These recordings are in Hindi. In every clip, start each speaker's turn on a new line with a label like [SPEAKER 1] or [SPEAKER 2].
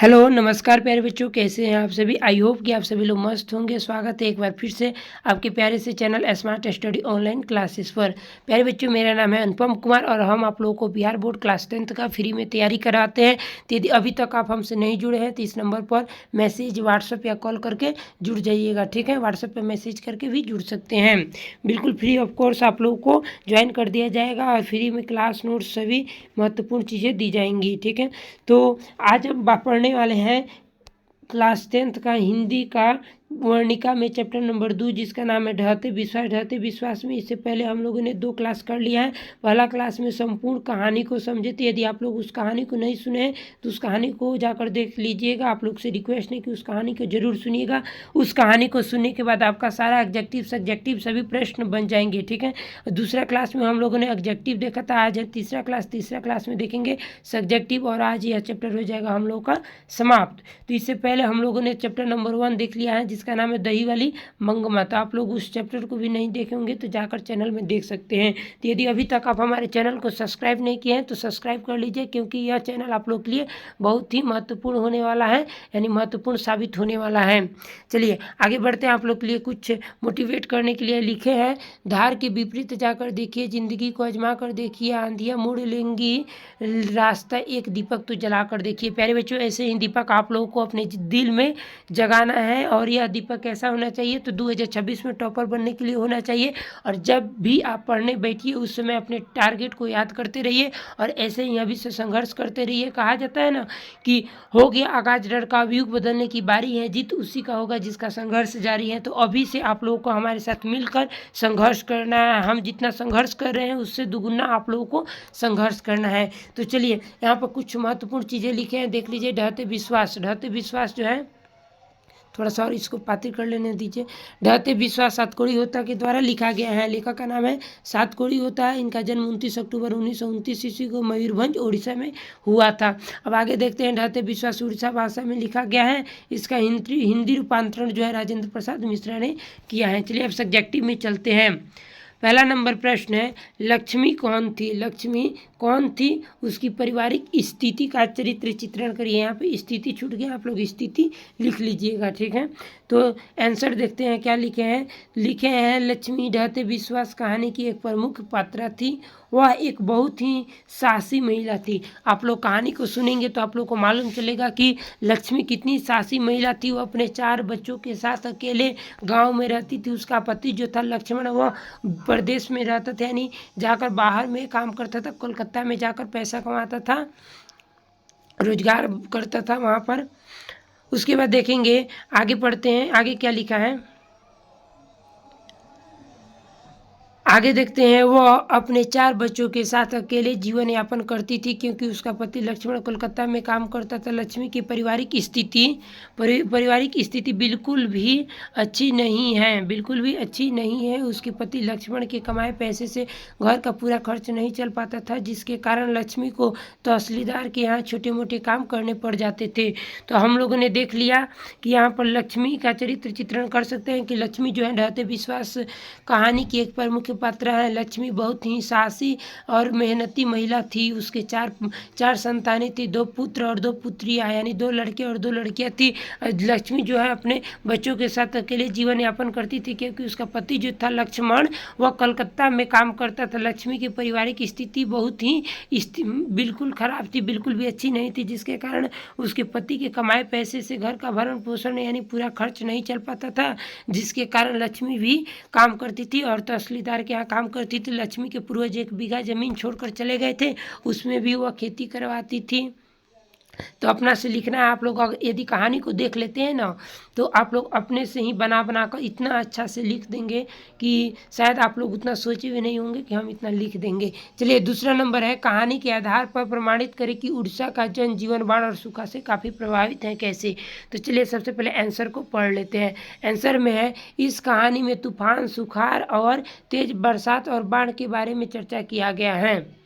[SPEAKER 1] हेलो, नमस्कार प्यारे बच्चों, कैसे हैं आप सभी? आई होप कि आप सभी लोग मस्त होंगे। स्वागत है एक बार फिर से आपके प्यारे से channel smart study online classes पर। प्यारे बच्चों, मेरा नाम है अनुपम कुमार और हम आप लोगों को बिहार बोर्ड क्लास 10th का फ्री में तैयारी कराते हैं। तो यदि अभी तक आप हमसे नहीं जुड़े हैं तो इस नंबर पर मैसेज, व्हाट्सअप या कॉल करके जुड़ जाइएगा, ठीक है? व्हाट्सअप पर मैसेज करके भी जुड़ सकते हैं। बिल्कुल फ्री ऑफ कोर्स आप लोगों को ज्वाइन कर दिया जाएगा और फ्री में क्लास नोट्स सभी महत्वपूर्ण चीज़ें दी जाएंगी, ठीक है? तो आज हम पढ़ने वाले हैं क्लास 10th का हिंदी का वर्णिका में चैप्टर नंबर 2, जिसका नाम है ढहते विश्वास। ढहते विश्वास में इससे पहले हम लोगों ने 2 क्लास कर लिया है। पहला क्लास में संपूर्ण कहानी को समझे थे। यदि आप लोग उस कहानी को नहीं सुने हैं तो उस कहानी को जाकर देख लीजिएगा। आप लोग से रिक्वेस्ट है कि उस कहानी को जरूर सुनिएगा। उस कहानी को सुनने के बाद आपका सारा एग्जेक्टिव सब्जेक्टिव सभी प्रश्न बन जाएंगे, ठीक है? दूसरा क्लास में हम लोगों ने एग्जेक्टिव देखा था। आज है तीसरा क्लास में देखेंगे सब्जेक्टिव और आज यह चैप्टर हो जाएगा हम लोग का समाप्त। तो इससे पहले हम लोगों ने चैप्टर नंबर 1 देख लिया है, जिसका नाम है दही वाली मंगमा। तो आप लोग उस चैप्टर को भी नहीं देखे होंगे तो जाकर चैनल में देख सकते हैं। तो यदि अभी तक आप हमारे चैनल को सब्सक्राइब नहीं किए हैं तो सब्सक्राइब कर लीजिए, क्योंकि यह चैनल आप लोग के लिए बहुत ही महत्वपूर्ण होने वाला है, यानी महत्वपूर्ण साबित होने वाला है। चलिए आगे बढ़ते हैं। आप लोग के लिए कुछ मोटिवेट करने के लिए लिखे हैं। धार के विपरीत जाकर देखिए, जिंदगी को आजमा कर देखिए, आंधियाँ मोड़ लेंगी रास्ता, एक दीपक तो जला कर देखिए। प्यारे बच्चों, ऐसे ही दीपक आप लोगों को अपने दिल में जगाना है और यह दीपक कैसा होना चाहिए? तो 2026 में टॉपर बनने के लिए होना चाहिए। और जब भी आप पढ़ने बैठिए उस समय अपने टारगेट को याद करते रहिए और ऐसे ही अभी से संघर्ष करते रहिए। कहा जाता है ना कि हो गया आगाज डर का, युग बदलने की बारी है, जीत उसी का होगा जिसका संघर्ष जारी है। तो अभी से आप लोगों को हमारे साथ मिलकर संघर्ष करना है। हम जितना संघर्ष कर रहे हैं उससे दुगुना आप लोगों को संघर्ष करना है। तो चलिए यहाँ पर कुछ महत्वपूर्ण चीज़ें लिखे हैं, देख लीजिए। ढहते विश्वास जो है, थोड़ा सा और इसको पातिर कर लेने दीजिए। ढहते विश्वास सातकोड़ी होता के द्वारा लिखा गया है। लेखक का नाम है सातकोड़ी होता है। इनका जन्म 29 अक्टूबर 1929 ईस्वी को मयूरभंज उड़ीसा में हुआ था। अब आगे देखते हैं। ढहते विश्वास उड़ीसा भाषा में लिखा गया है। इसका हिंदी रूपांतरण जो है राजेंद्र प्रसाद मिश्रा ने किया है। चलिए अब सब्जेक्टिव में चलते हैं। पहला नंबर प्रश्न है, लक्ष्मी कौन थी? लक्ष्मी कौन थी? उसकी पारिवारिक स्थिति का चरित्र चित्रण करिए। यहाँ पे स्थिति छूट गया, आप लोग स्थिति लिख लीजिएगा, ठीक है? तो आंसर देखते हैं क्या लिखे हैं। लिखे हैं, लक्ष्मी ढहते विश्वास कहानी की एक प्रमुख पात्रा थी। वह एक बहुत ही साहसी महिला थी। आप लोग कहानी को सुनेंगे तो आप लोग को मालूम चलेगा कि लक्ष्मी कितनी साहसी महिला थी। वो अपने 4 बच्चों के साथ अकेले गांव में रहती थी। उसका पति जो था लक्ष्मण, वह प्रदेश में रहता था, यानी जाकर बाहर में काम करता था। कोलकाता में जाकर पैसा कमाता था, रोजगार करता था वहाँ पर। उसके बाद देखेंगे, आगे पढ़ते हैं, आगे क्या लिखा है। आगे देखते हैं। वह अपने 4 बच्चों के साथ अकेले जीवन यापन करती थी, क्योंकि उसका पति लक्ष्मण कोलकाता में काम करता था। लक्ष्मी की पारिवारिक स्थिति बिल्कुल भी अच्छी नहीं है, बिल्कुल भी अच्छी नहीं है। उसके पति लक्ष्मण के कमाए पैसे से घर का पूरा खर्च नहीं चल पाता था, जिसके कारण लक्ष्मी को तहसीलदार के यहाँ छोटे मोटे काम करने पड़ जाते थे। तो हम लोगों ने देख लिया कि यहाँ पर लक्ष्मी का चरित्र चित्रण कर सकते हैं कि लक्ष्मी जो है ढहते विश्वास कहानी की एक प्रमुख पात्र है। लक्ष्मी बहुत ही साहसी और मेहनती महिला थी। उसके चार संतानें थी, 2 पुत्र और 2 पुत्रियां, यानी 2 लड़के और 2 लड़कियां थी। लक्ष्मी जो है अपने बच्चों के साथ अकेले जीवन यापन करती थी, क्योंकि उसका पति जो था लक्ष्मण, वह कलकत्ता में काम करता था। लक्ष्मी की पारिवारिक स्थिति बहुत ही बिल्कुल खराब थी, बिल्कुल भी अच्छी नहीं थी, जिसके कारण उसके पति के कमाए पैसे से घर का भरण पोषण यानी पूरा खर्च नहीं चल पाता था, जिसके कारण लक्ष्मी भी काम करती थी और तहसीलदार के यहाँ काम करती थी। लक्ष्मी के पूर्वज 1 बीघा जमीन छोड़कर चले गए थे, उसमें भी वह खेती करवाती थी। तो अपना से लिखना है। आप लोग यदि कहानी को देख लेते हैं ना, तो आप लोग अपने से ही बना कर इतना अच्छा से लिख देंगे कि शायद आप लोग उतना सोचे भी नहीं होंगे कि हम इतना लिख देंगे। चलिए दूसरा नंबर है, कहानी के आधार पर प्रमाणित करें कि उड़ीसा का जनजीवन बाढ़ और सूखा से काफ़ी प्रभावित है, कैसे? तो चलिए सबसे पहले आंसर को पढ़ लेते हैं। आंसर में है, इस कहानी में तूफान, सुखाड़ और तेज बरसात और बाढ़ के बारे में चर्चा किया गया है।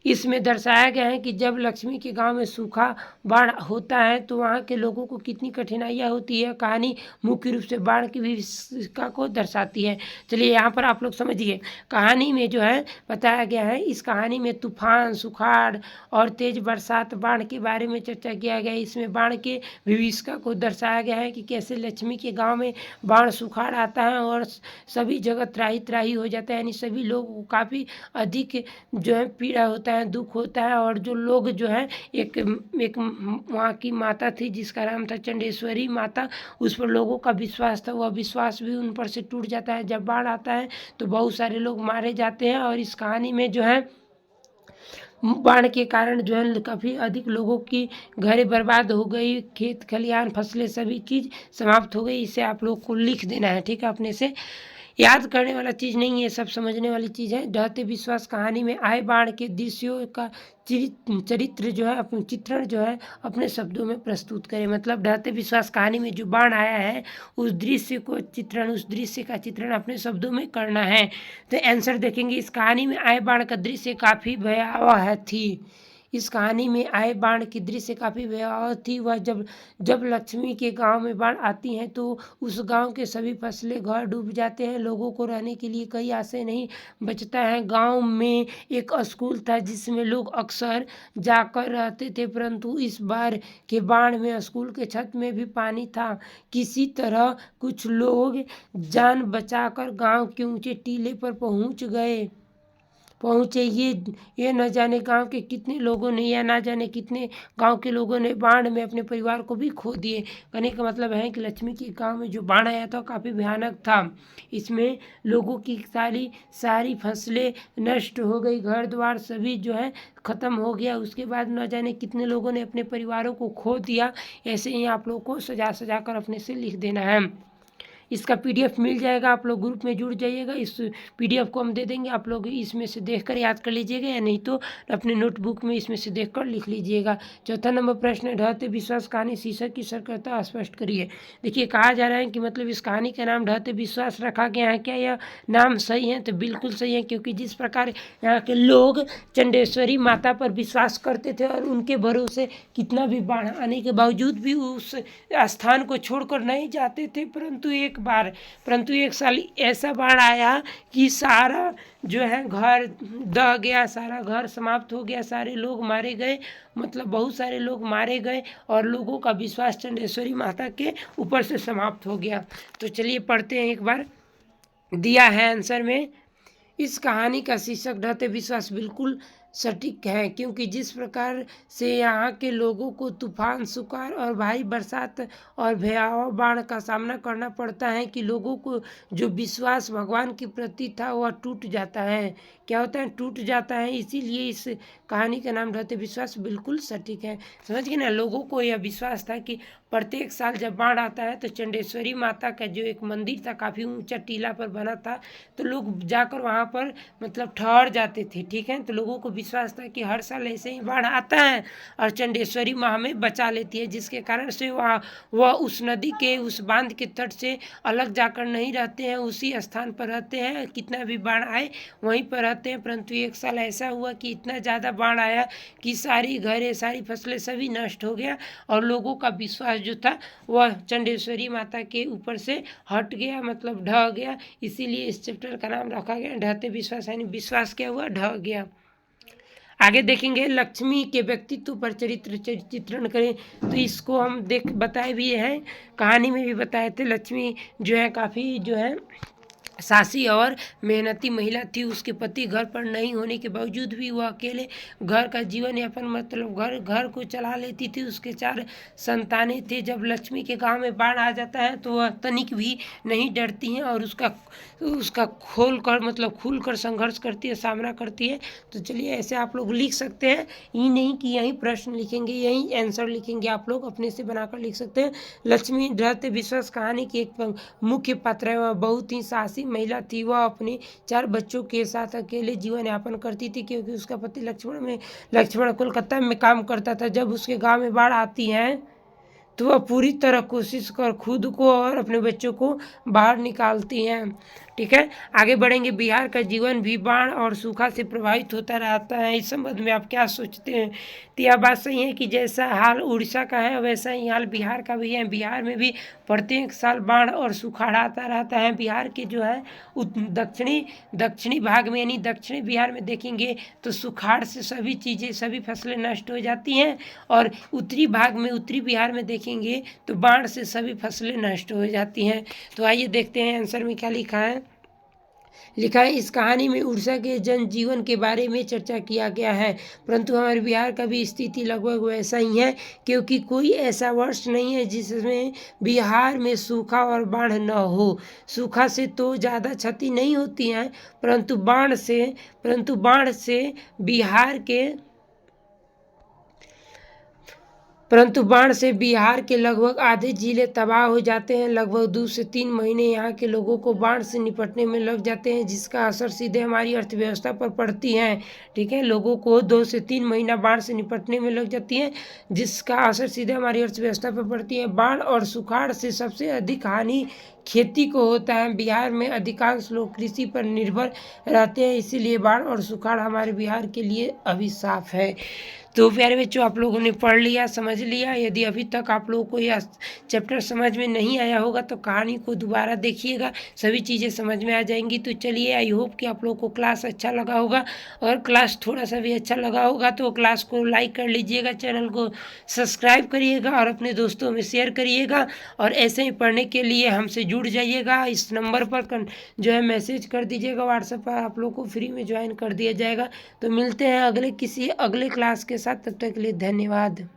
[SPEAKER 1] इसमें दर्शाया गया है कि जब लक्ष्मी के गांव में सूखा बाढ़ होता है तो वहां के लोगों को कितनी कठिनाइयां होती है। कहानी मुख्य रूप से बाढ़ की भूमिका को दर्शाती है। चलिए यहाँ पर आप लोग समझिए, कहानी में जो है बताया गया है, इस कहानी में तूफान, सुखाड़ और तेज बरसात, बाढ़ के बारे में चर्चा किया गया है। इसमें बाढ़ के भूमिका को दर्शाया गया है कि कैसे लक्ष्मी के गाँव में बाढ़, सुखाड़ आता है और सभी जगह त्राही त्राही हो जाता है, यानी सभी लोगों को काफ़ी अधिक जो है पीड़ा होता है, दुख होता है। और जो लोग जो है एक एक वहाँ की माता थी जिसका नाम था चंडेश्वरी माता, उस पर लोगों का विश्वास था, वह विश्वास भी उन पर से टूट जाता है। जब बाढ़ आता है तो बहुत सारे लोग मारे जाते हैं और इस कहानी में जो है बाढ़ के कारण जो है काफ़ी अधिक लोगों की घरें बर्बाद हो गई, खेत खलिहान फसलें सभी चीज़ समाप्त हो गई। इसे आप लोग को लिख देना है, ठीक है, अपने से याद करने वाला चीज़ नहीं है, सब समझने वाली चीज़ है। ढहते विश्वास कहानी में आए बाढ़ के दृश्यों का चरित्र जो है अपने चित्रण जो है अपने शब्दों में प्रस्तुत करें। मतलब ढहते विश्वास कहानी में जो बाढ़ आया है उस दृश्य को चित्रण, उस दृश्य का चित्रण अपने शब्दों में करना है। तो आंसर देखेंगे, इस कहानी में आए बाढ़ का दृश्य काफ़ी भयावह थी। इस कहानी में आए बाढ़ की दृश्य काफ़ी भयावह थी। वह जब लक्ष्मी के गांव में बाढ़ आती है तो उस गांव के सभी फसलें, घर डूब जाते हैं, लोगों को रहने के लिए कहीं आश्रय नहीं बचता है। गांव में एक स्कूल था जिसमें लोग अक्सर जाकर रहते थे, परंतु इस बार के बाढ़ में स्कूल के छत में भी पानी था। किसी तरह कुछ लोग जान बचाकर गांव के ऊंचे टीले पर पहुँचे। ये न जाने गांव के कितने लोगों ने या ना जाने कितने गांव के लोगों ने बाढ़ में अपने परिवार को भी खो दिए। कहने का मतलब है कि लक्ष्मी के गांव में जो बाढ़ आया था काफ़ी भयानक था। इसमें लोगों की सारी फसलें नष्ट हो गई, घर द्वार सभी जो है ख़त्म हो गया। उसके बाद न जाने कितने लोगों ने अपने परिवारों को खो दिया। ऐसे ही आप लोग को सजा कर अपने से लिख देना है। इसका पीडीएफ मिल जाएगा, आप लोग ग्रुप में जुड़ जाइएगा। इस पीडीएफ को हम दे देंगे, आप लोग इसमें से देखकर याद कर लीजिएगा, या नहीं तो अपने नोटबुक में इसमें से देखकर लिख लीजिएगा। चौथा नंबर प्रश्न है, ढहते विश्वास कहानी शीर्षक की सकर्ता स्पष्ट करिए। देखिए, कहा जा रहा है कि मतलब इस कहानी का नाम ढहते विश्वास रखा गया है। क्या यह नाम सही है? तो बिल्कुल सही है, क्योंकि जिस प्रकार यहाँ के लोग चंडेश्वरी माता पर विश्वास करते थे और उनके भरोसे कितना भी बाढ़ आने के बावजूद भी उस स्थान को छोड़कर नहीं जाते थे। परंतु एक साल ऐसा बाढ़ आया कि सारा जो है घर दह गया, सारा घर समाप्त हो गया, सारे लोग मारे गए, मतलब बहुत सारे लोग मारे गए और लोगों का विश्वास चंडेश्वरी माता के ऊपर से समाप्त हो गया। तो चलिए पढ़ते हैं, एक बार दिया है आंसर में। इस कहानी का शीर्षक ढहते विश्वास बिल्कुल सटीक है, क्योंकि जिस प्रकार से यहाँ के लोगों को तूफान, सुखाड़ और भारी बरसात और भयावह बाढ़ का सामना करना पड़ता है कि लोगों को जो विश्वास भगवान के प्रति था वह टूट जाता है। क्या होता है? टूट जाता है। इसीलिए इस कहानी का नाम ढहते विश्वास बिल्कुल सटीक है। समझ गए ना? लोगों को यह विश्वास था कि प्रत्येक साल जब बाढ़ आता है तो चंडेश्वरी माता का जो एक मंदिर था, काफ़ी ऊंचा टीला पर बना था, तो लोग जाकर वहाँ पर मतलब ठहर जाते थे। ठीक है, तो लोगों को विश्वास था कि हर साल ऐसे ही बाढ़ आता है और चंडेश्वरी माँ हमें बचा लेती है, जिसके कारण से वह उस नदी के, उस बांध के तट से अलग जाकर नहीं रहते हैं, उसी स्थान पर रहते हैं। कितना भी बाढ़ आए वहीं पर रहते हैं। परंतु एक साल ऐसा हुआ कि इतना ज़्यादा बाढ़ आया कि सारी घरें, सारी फसलें सभी नष्ट हो गया और लोगों का विश्वास जो था वह चंडेश्वरी माता के ऊपर से हट गया, मतलब ढह गया। इसीलिए इस चैप्टर का नाम रखा गया ढहते विश्वास, यानी विश्वास क्या हुआ? ढह गया। आगे देखेंगे, लक्ष्मी के व्यक्तित्व पर चित्रण करें। तो इसको हम बताए भी हैं, कहानी में भी बताए थे। लक्ष्मी जो है काफ़ी जो है साहसी और मेहनती महिला थी। उसके पति घर पर नहीं होने के बावजूद भी वह अकेले घर का जीवन यापन, मतलब घर को चला लेती थी। उसके 4 संतानें थे। जब लक्ष्मी के गांव में बाढ़ आ जाता है तो वह तनिक भी नहीं डरती हैं और उसका खुल कर संघर्ष करती है, सामना करती है। तो चलिए ऐसे आप लोग लिख सकते हैं, ये नहीं कि यहीं प्रश्न लिखेंगे, यहीं आंसर लिखेंगे, आप लोग अपने से बनाकर लिख सकते हैं। लक्ष्मी ढहते विश्वास कहानी की एक मुख्य पात्र है। वह बहुत ही साहसी महिला थी। वह अपने 4 बच्चों के साथ अकेले जीवन यापन करती थी, क्योंकि उसका पति लक्ष्मण कोलकाता में काम करता था। जब उसके गांव में बाढ़ आती है तो वह पूरी तरह कोशिश कर खुद को और अपने बच्चों को बाहर निकालती हैं। ठीक है, आगे बढ़ेंगे। बिहार का जीवन भी बाढ़ और सूखा से प्रभावित होता रहता है, इस संबंध में आप क्या सोचते हैं? तो यह बात सही है कि जैसा हाल उड़ीसा का है वैसा ही हाल बिहार का भी है। बिहार में भी प्रत्येक साल बाढ़ और सुखाड़ आता रहता है। बिहार के जो है दक्षिणी भाग में यानी दक्षिणी बिहार में देखेंगे तो सुखाड़ से सभी फसलें नष्ट हो जाती हैं, और उत्तरी भाग में उत्तरी बिहार में देखेंगे तो बाढ़ से सभी फसलें नष्ट हो जाती हैं। तो आइए देखते हैं आंसर में क्या लिखा है। इस कहानी में उड़ीसा के जनजीवन के बारे में चर्चा किया गया है, परंतु हमारे बिहार का भी स्थिति लगभग वैसा ही है, क्योंकि कोई ऐसा वर्ष नहीं है जिसमें बिहार में सूखा और बाढ़ न हो। सूखा से तो ज़्यादा क्षति नहीं होती है, परंतु बाढ़ से बिहार के बिहार के लगभग आधे जिले तबाह हो जाते हैं। लगभग 2 से 3 महीने यहाँ के लोगों को बाढ़ से निपटने में लग जाते हैं, जिसका असर सीधे हमारी अर्थव्यवस्था पर पड़ती है। ठीक है, लोगों को 2 से 3 महीना बाढ़ से निपटने में लग जाती है, जिसका असर सीधे हमारी अर्थव्यवस्था पर पड़ती है। बाढ़ और सुखाड़ से सबसे अधिक हानि खेती को होता है। बिहार में अधिकांश लोग कृषि पर निर्भर रहते हैं, इसीलिए बाढ़ और सुखाड़ हमारे बिहार के लिए अभिशाप है। तो प्यारे बच्चों, आप लोगों ने पढ़ लिया, समझ लिया। यदि अभी तक आप लोगों को यह चैप्टर समझ में नहीं आया होगा तो कहानी को दोबारा देखिएगा, सभी चीज़ें समझ में आ जाएंगी। तो चलिए, आई होप कि आप लोगों को क्लास अच्छा लगा होगा, और क्लास थोड़ा सा भी अच्छा लगा होगा तो क्लास को लाइक कर लीजिएगा, चैनल को सब्सक्राइब करिएगा और अपने दोस्तों में शेयर करिएगा। और ऐसे ही पढ़ने के लिए हमसे जुड़ जाइएगा। इस नंबर पर जो है मैसेज कर दीजिएगा, व्हाट्सएप पर आप लोग को फ्री में ज्वाइन कर दिया जाएगा। तो मिलते हैं किसी अगले क्लास के साथ, तब तक के लिए धन्यवाद।